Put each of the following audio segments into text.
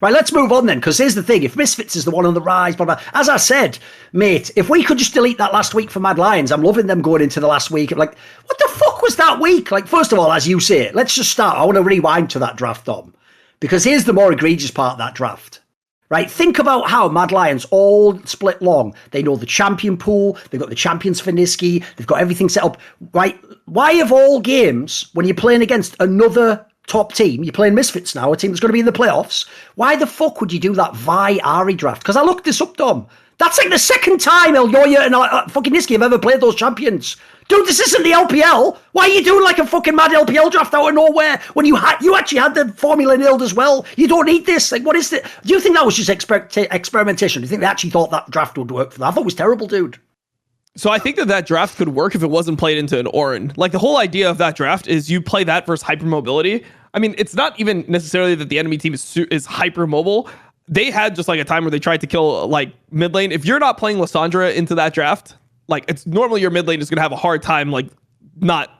Right, let's move on then, because here's the thing. If Misfits is the one on the rise, blah, blah, as I said, mate, if we could just delete that last week for Mad Lions, I'm loving them going into the last week. I'm like, what the fuck was that week? Like, first of all, as you say, let's just start. I want to rewind to that draft, Dom, because here's the more egregious part of that draft. Right, think about how Mad Lions all split long. They know the champion pool, they've got the champions for Niski, they've got everything set up. Right, why of all games, when you're playing against another top team, you're playing Misfits now, a team that's going to be in the playoffs, why the fuck would you do that Vi-Ari draft? Because I looked this up, Dom. That's like the second time Elyoya and fucking Niski have ever played those champions. Dude, this isn't the LPL. Why are you doing like a fucking mad LPL draft out of nowhere when you actually had the formula nailed as well? You don't need this. Like, what is it? Do you think that was just experimentation? Do you think they actually thought that draft would work for that? I thought it was terrible, dude. So I think that draft could work if it wasn't played into an Orin. Like, the whole idea of that draft is you play that versus hypermobility. I mean, it's not even necessarily that the enemy team is hypermobile. They had just like a time where they tried to kill like mid lane. If you're not playing Lissandra into that draft, like, it's normally your mid lane is going to have a hard time like not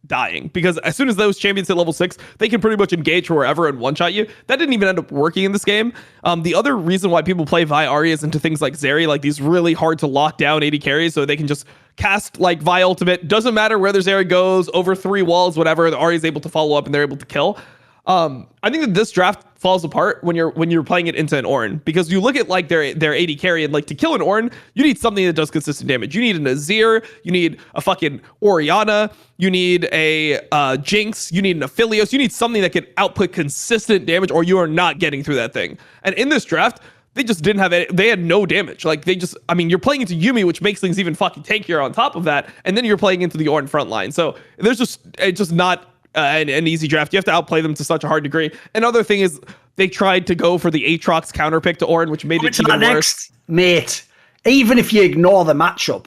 dying, because as soon as those champions hit level 6, they can pretty much engage from wherever and one shot you. That didn't even end up working in this game. The other reason why people play Vi-Ari is into things like Zeri, like these really hard to lock down AD carries, so they can just cast like Vi ultimate. Doesn't matter where their Zeri goes, over 3 walls, whatever. The Ari is able to follow up and they're able to kill. I think that this draft falls apart when you're playing it into an Orin, because you look at like their AD carry, and like to kill an Orin, you need something that does consistent damage. You need an Azir, you need a fucking Orianna, you need a Jinx, you need an Aphelios, you need something that can output consistent damage, or you are not getting through that thing. And in this draft, they just didn't have any, they had no damage. Like, you're playing into Yuumi, which makes things even fucking tankier on top of that, and then you're playing into the Orin front line. So it's just not an easy draft. You have to outplay them to such a hard degree. Another thing is they tried to go for the Aatrox counter pick to Orin, which made it even worse. Mate, even if you ignore the matchup,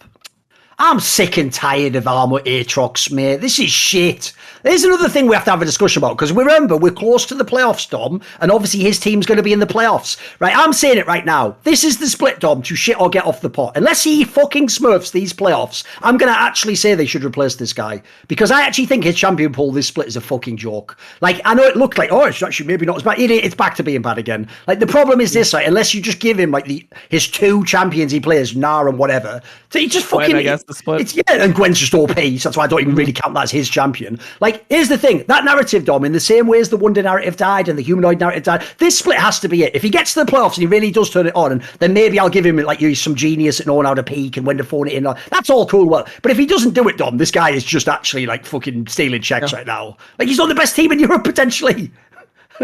I'm sick and tired of Armour Aatrox, mate. This is shit. There's another thing we have to have a discussion about, because remember, we're close to the playoffs, Dom, and obviously his team's going to be in the playoffs. Right, I'm saying it right now. This is the split, Dom, to shit or get off the pot. Unless he fucking smurfs these playoffs, I'm going to actually say they should replace this guy, because I actually think his champion pool, this split, is a fucking joke. Like, I know it looked like, it's actually maybe not as bad. It's back to being bad again. Like, the problem is this, right? Unless you just give him, like, his 2 champions he plays, Gnar and whatever, so he just fucking... Gwen, I guess, the split. And Gwen's just OP, so that's why I don't even really count that as his champion. Like, here's the thing, that narrative, Dom, in the same way as the Wonder narrative died and the Humanoid narrative died, this split has to be it. If he gets to the playoffs and he really does turn it on, then maybe I'll give him, like, some genius at knowing how to peak and when to phone it in. That's all cool, well. But if he doesn't do it, Dom, this guy is just actually, like, fucking stealing checks right now. Like, he's on the best team in Europe, potentially.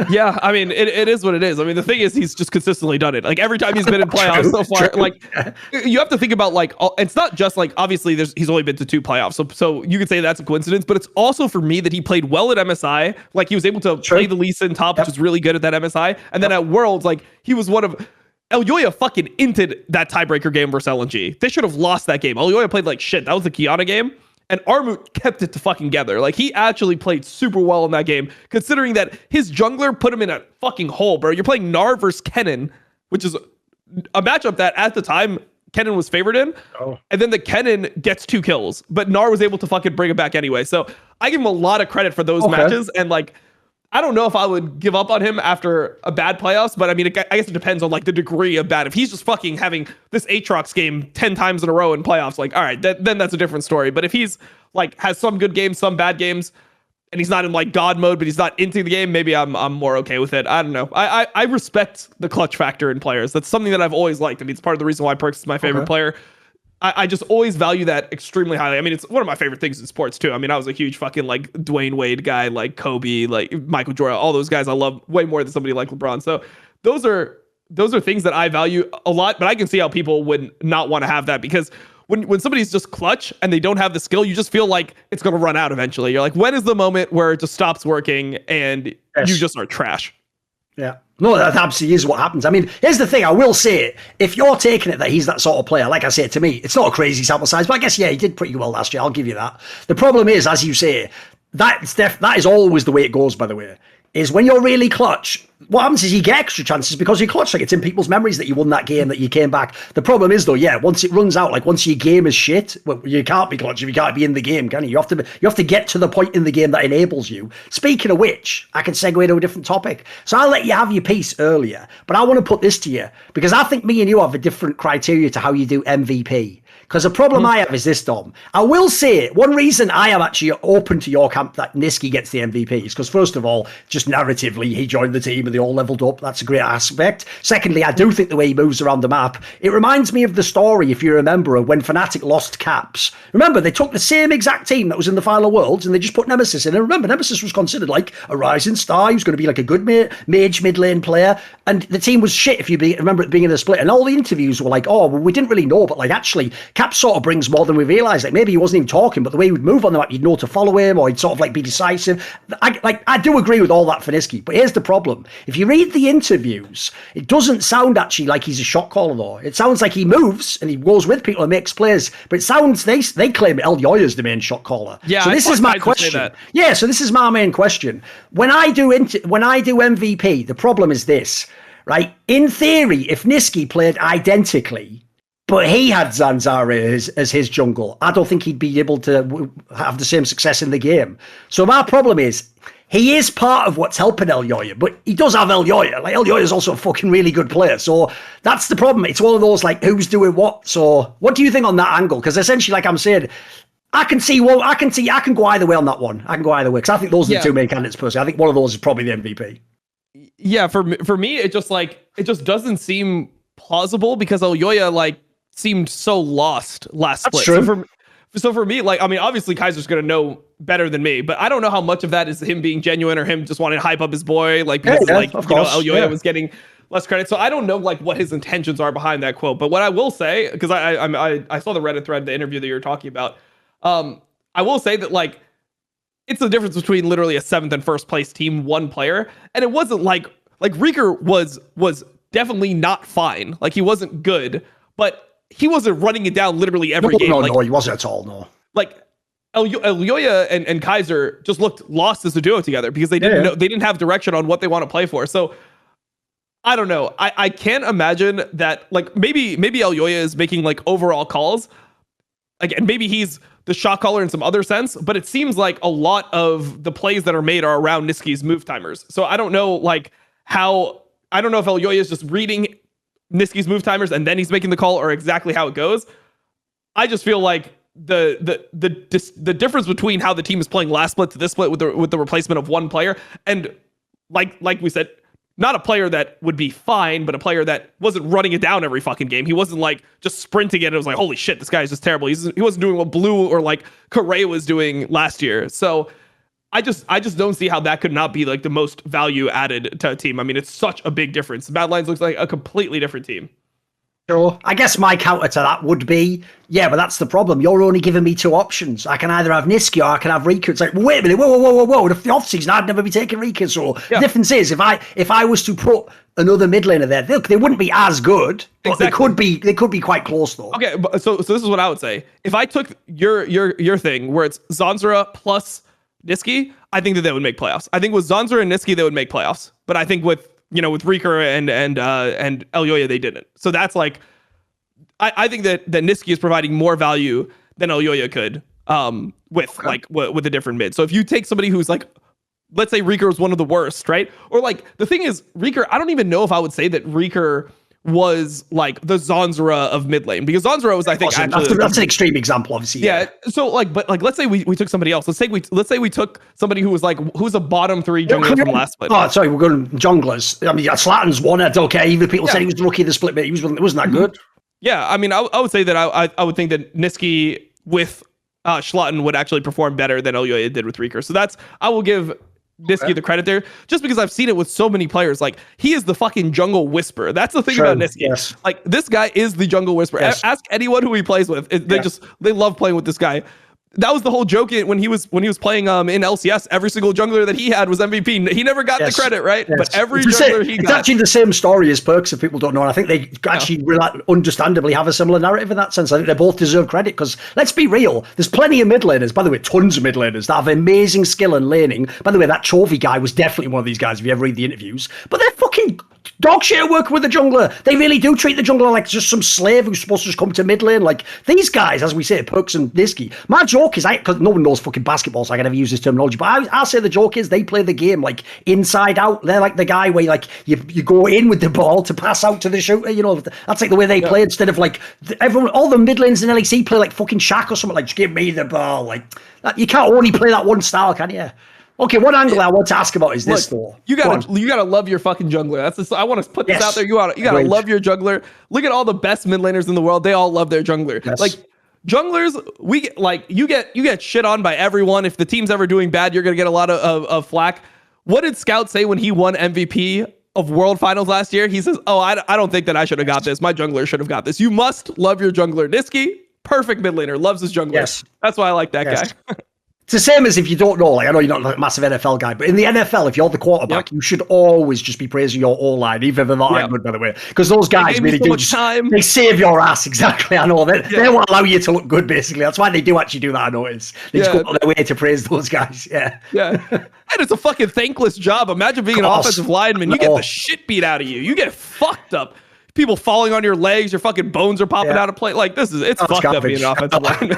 Yeah, I mean, it is what it is. I mean, the thing is, he's just consistently done it. Like, every time he's been in playoffs so far, like, you have to think about, like, it's not just, like, obviously, he's only been to 2 playoffs, so you could say that's a coincidence, but it's also, for me, that he played well at MSI. Like, he was able to play the Lee Sin top, which was really good at that MSI, and then at Worlds, like, he was one of... Elyoya fucking inted that tiebreaker game versus LNG. They should have lost that game. Elyoya played like shit. That was the Kiana game. And Armut kept it to fucking together. Like, he actually played super well in that game, considering that his jungler put him in a fucking hole, bro. You're playing Gnar versus Kennen, which is a matchup that at the time Kennen was favored in. Oh. And then the Kennen gets 2 kills, but Gnar was able to fucking bring it back anyway. So I give him a lot of credit for those matches. And like, I don't know if I would give up on him after a bad playoffs, but I mean, I guess it depends on like the degree of bad. If he's just fucking having this Aatrox game 10 times in a row in playoffs, like, all right, then that's a different story. But if he's like has some good games, some bad games, and he's not in like God mode, but he's not into the game, maybe I'm more okay with it. I don't know. I respect the clutch factor in players. That's something that I've always liked. I mean, it's part of the reason why Perkz is my favorite player. I just always value that extremely highly. I mean, it's one of my favorite things in sports too. I mean, I was a huge fucking like Dwayne Wade guy, like Kobe, like Michael Jordan, all those guys I love way more than somebody like LeBron. So those are things that I value a lot, but I can see how people would not want to have that, because when somebody's just clutch and they don't have the skill, you just feel like it's going to run out eventually. You're like, when is the moment where it just stops working and you just are trash? Yeah. No, that absolutely is what happens. I mean, here's the thing. I will say it. If you're taking it that he's that sort of player, like I say, to me, it's not a crazy sample size, but I guess, yeah, he did pretty well last year. I'll give you that. The problem is, as you say, that is always the way it goes, by the way. is when you're really clutch, what happens is you get extra chances because you're clutch. Like, it's in people's memories that you won that game, that you came back. The problem is, though, once it runs out, like once your game is shit, well, you can't be clutch if you can't be in the game, can you? You have to get to the point in the game that enables you. Speaking of which, I can segue to a different topic. So I'll let you have your piece earlier, but I want to put this to you because I think me and you have a different criteria to how you do MVP. Because the problem I have is this, Dom. I will say, one reason I am actually open to your camp that Nisqy gets the MVP is because, first of all, just narratively, he joined the team and they all leveled up. That's a great aspect. Secondly, I do think the way he moves around the map, it reminds me of the story, if you remember, of when Fnatic lost Caps. Remember, they took the same exact team that was in the Final Worlds and they just put Nemesis in. And remember, Nemesis was considered like a rising star. He was going to be like a good mage mid lane player. And the team was shit, if you remember at the beginning of the split. And all the interviews were like, oh, well, we didn't really know, but like actually, Cap sort of brings more than we realised. Like maybe he wasn't even talking, but the way he would move on the map, you'd know to follow him, or he'd sort of like be decisive. I do agree with all that for Nisqy, but here's the problem. If you read the interviews, it doesn't sound actually like he's a shot caller though. It sounds like he moves and he goes with people and makes plays, but it sounds, they claim El Yoya's the main shot caller. Yeah. So this is my question. Yeah, so this is my main question. When I do MVP, the problem is this, right? In theory, if Nisqy played identically, but he had Zanzara as his jungle, I don't think he'd be able to have the same success in the game. So my problem is, he is part of what's helping El Yoya, but he does have El Yoya. Like, El Yoya is also a fucking really good player. So that's the problem. It's one of those, like, who's doing what? So what do you think on that angle? Because essentially, like I'm saying, I can go either way on that one. I can go either way, because I think those are the two main candidates personally. I think one of those is probably the MVP. Yeah, for me, it just doesn't seem plausible because El Yoya, like, seemed so lost last split. That's true. So for me, like, I mean, obviously Kaiser's going to know better than me, but I don't know how much of that is him being genuine or him just wanting to hype up his boy, like, because El Yoya was getting less credit. So I don't know, like, what his intentions are behind that quote. But what I will say, because I saw the Reddit thread, the interview that you were talking about, I will say that, like, it's the difference between literally a 7th and 1st place team, one player, and it wasn't like Reeker was definitely not fine. Like, he wasn't good, but he wasn't running it down literally every game. No, he wasn't at all, no. Like, El Yoya and Kaiser just looked lost as a duo together because they didn't know, they didn't have direction on what they want to play for. So I don't know. I can't imagine that, like, maybe El Yoya is making, like, overall calls. Again, maybe he's the shot caller in some other sense, but it seems like a lot of the plays that are made are around Nisqy's move timers. So I don't know, like, I don't know if El Yoya is just reading Nisqy's move timers and then he's making the call, or exactly how it goes. I just feel like the difference between how the team is playing last split to this split with the replacement of one player, and like we said, not a player that would be fine, but a player that wasn't running it down every fucking game. He wasn't like just sprinting it. It was like, holy shit, this guy is just terrible. He wasn't doing what Blue or like Correa was doing last year. So I just don't see how that could not be like the most value added to a team. I mean, it's such a big difference. Bad Lions looks like a completely different team. Sure. I guess my counter to that would be, yeah, but that's the problem. You're only giving me two options. I can either have Nisqy or I can have Rika. It's like, wait a minute, whoa. If the off-season, I'd never be taking Rika. So the difference is, if I was to put another mid laner there, they wouldn't be as good, but exactly. they could be quite close though. Okay, so this is what I would say. If I took your thing where it's Zanzara plus Nisqy, I think that they would make playoffs. I think with Zanzara and Nisqy, they would make playoffs. But I think with Rieker and El Yoya, they didn't. So that's like, I think that Nisqy is providing more value than El Yoya could with a different mid. So if you take somebody who's like, let's say Rieker was one of the worst, right? Or like, the thing is, Rieker, I don't even know if I would say that Rieker was like the Zanzara of mid lane, because Zanzara was, I think, actually that's an extreme example, obviously. Yeah. So like, but like, let's say we took somebody else. Let's say we took somebody who's a bottom 3 jungler from last split. Oh, sorry, we're going junglers. I mean, Slatton's one. I don't care. Even people said he was the rookie of the split, but it wasn't that good. Yeah, I mean, I would say that I would think that Nisqy with Schlatten would actually perform better than El Yoya did with Rieker. So I will give Nisqy the credit there, just because I've seen it with so many players. Like, he is the fucking jungle whisperer. That's the thing about Nisqy. Yes. Like, this guy is the jungle whisperer. Yes. Ask anyone who he plays with. They love playing with this guy. that was the whole joke when he was playing in LCS. Every single jungler that he had was MVP. He never got the credit, right? Yes. But every jungler he got. It's actually the same story as Perks, if people don't know. And I think they actually understandably have a similar narrative in that sense. I think they both deserve credit because, let's be real, there's plenty of mid laners, by the way, tons of mid laners that have amazing skill in laning. By the way, that Chovy guy was definitely one of these guys if you ever read the interviews. But they're fucking dog shit working with the jungler. They really do treat the jungler like just some slave who's supposed to just come to mid lane. Like, these guys, as we say, Perks and Nisky, my joke is, because no one knows fucking basketball, so I can never use this terminology, but I say the joke is they play the game like inside out. They're like the guy where like you go in with the ball to pass out to the shooter. You know, that's like the way they play, instead of like everyone, all the mid lanes in LEC play like fucking Shaq or something, like, just give me the ball. Like, you can't only play that one style, can you? Okay, one angle I want to ask about is this, though. You gotta love your fucking jungler. I want to put this out there. You gotta love your jungler. Look at all the best mid laners in the world. They all love their jungler. Yes. Like, junglers, you get shit on by everyone. If the team's ever doing bad, you're gonna get a lot of flack. What did Scout say when he won MVP of World Finals last year? He says, "Oh, I don't think that I should have got this. My jungler should have got this." You must love your jungler. Nisky, perfect mid laner, loves his jungler. Yes. That's why I like that guy. It's the same as if you don't know, like, I know you're not a massive NFL guy, but in the NFL, if you're the quarterback, you should always just be praising your O-line, even if they're not good, by the way. Because those guys really do they save your ass, exactly. I know. They won't allow you to look good, basically. That's why they do actually do that, I notice. They just go out of their way to praise those guys. Yeah. And it's a fucking thankless job. Imagine being an offensive lineman. You get the shit beat out of you. You get fucked up. People falling on your legs, your fucking bones are popping out of play. Like, it's fucked up being an offensive lineman.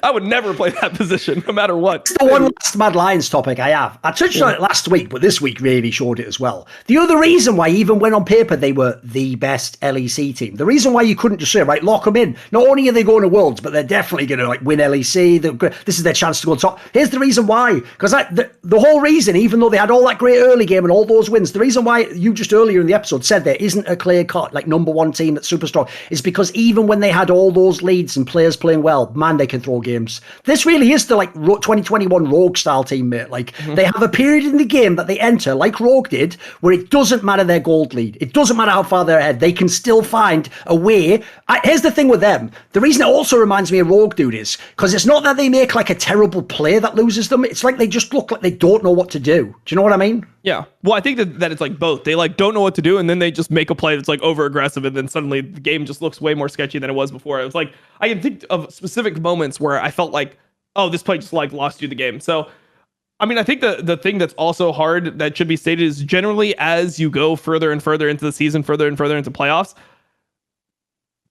I would never play that position, no matter what. It's the one last Mad Lions topic I have. I touched on it last week, but this week really showed it as well. The other reason why, even when on paper they were the best LEC team, the reason why you couldn't just say, right, lock them in. Not only are they going to Worlds, but they're definitely going to like win LEC. This is their chance to go top. Here's the reason why. Because the whole reason, even though they had all that great early game and all those wins, the reason why you just earlier in the episode said there isn't a clear cut, like, number one team that's super strong, is because even when they had all those leads and players playing well, man, they can throw games. This really is the like 2021 Rogue style team, mate. Like, they have a period in the game that they enter, like Rogue did, where it doesn't matter their gold lead. It doesn't matter how far they're ahead. They can still find a way. Here's the thing with them. The reason it also reminds me of Rogue, dude, is because it's not that they make like a terrible play that loses them. It's like they just look like they don't know what to do. Do you know what I mean? Yeah. Well, I think that it's like both. They like don't know what to do, and then they just make a play that's like over aggressive, and then suddenly the game just looks way more sketchy than it was before. It was like, I can think of specific moments where I felt like, oh, this play just like lost you the game. So, I mean, I think the thing that's also hard that should be stated is generally as you go further and further into the season, further and further into playoffs,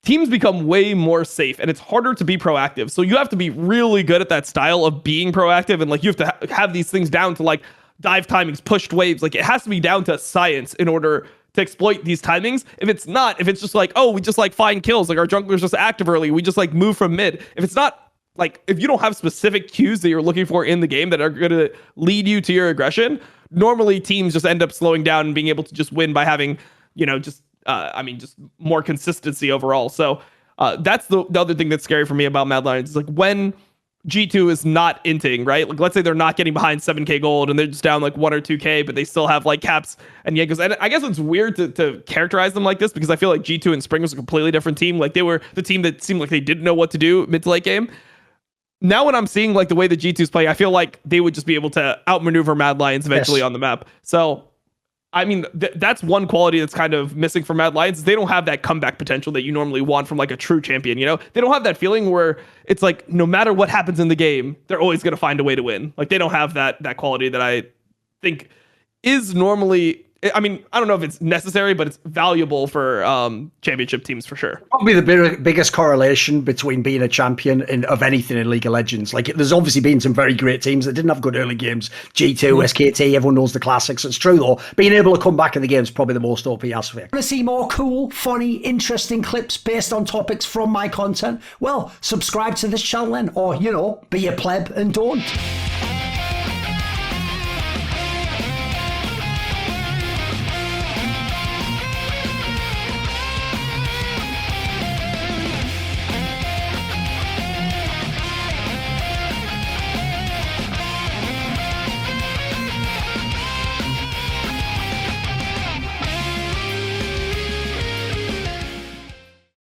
teams become way more safe, and it's harder to be proactive. So you have to be really good at that style of being proactive, and like you have to have these things down to like dive timings, pushed waves. Like, it has to be down to science in order to exploit these timings. If it's just like, oh, we just like find kills, like our jungler's just active early, we just like move from mid. If it's not like, if you don't have specific cues that you're looking for in the game that are going to lead you to your aggression, normally teams just end up slowing down and being able to just win by having, just more consistency overall. So that's the other thing that's scary for me about Mad Lions is like when G2 is not inting, right? Like, let's say they're not getting behind 7k gold and they're just down like 1 or 2k, but they still have like Caps and Jankos. And I guess it's weird to characterize them like this because I feel like G2 and Spring was a completely different team. Like, they were the team that seemed like they didn't know what to do mid to late game. Now when I'm seeing like the way the G2's play, I feel like they would just be able to outmaneuver Mad Lions eventually on the map. So, I mean, that's one quality that's kind of missing from Mad Lions. They don't have that comeback potential that you normally want from like a true champion, They don't have that feeling where it's like, no matter what happens in the game, they're always going to find a way to win. Like, they don't have that quality that I think is normally, I mean, I don't know if it's necessary, but it's valuable for championship teams for sure. Probably the biggest correlation between being a champion of anything in League of Legends. Like, there's obviously been some very great teams that didn't have good early games. G2, SKT, everyone knows the classics. It's true, though. Being able to come back in the game is probably the most OP aspect. Want to see more cool, funny, interesting clips based on topics from my content? Well, subscribe to this channel then, or, be a pleb and don't.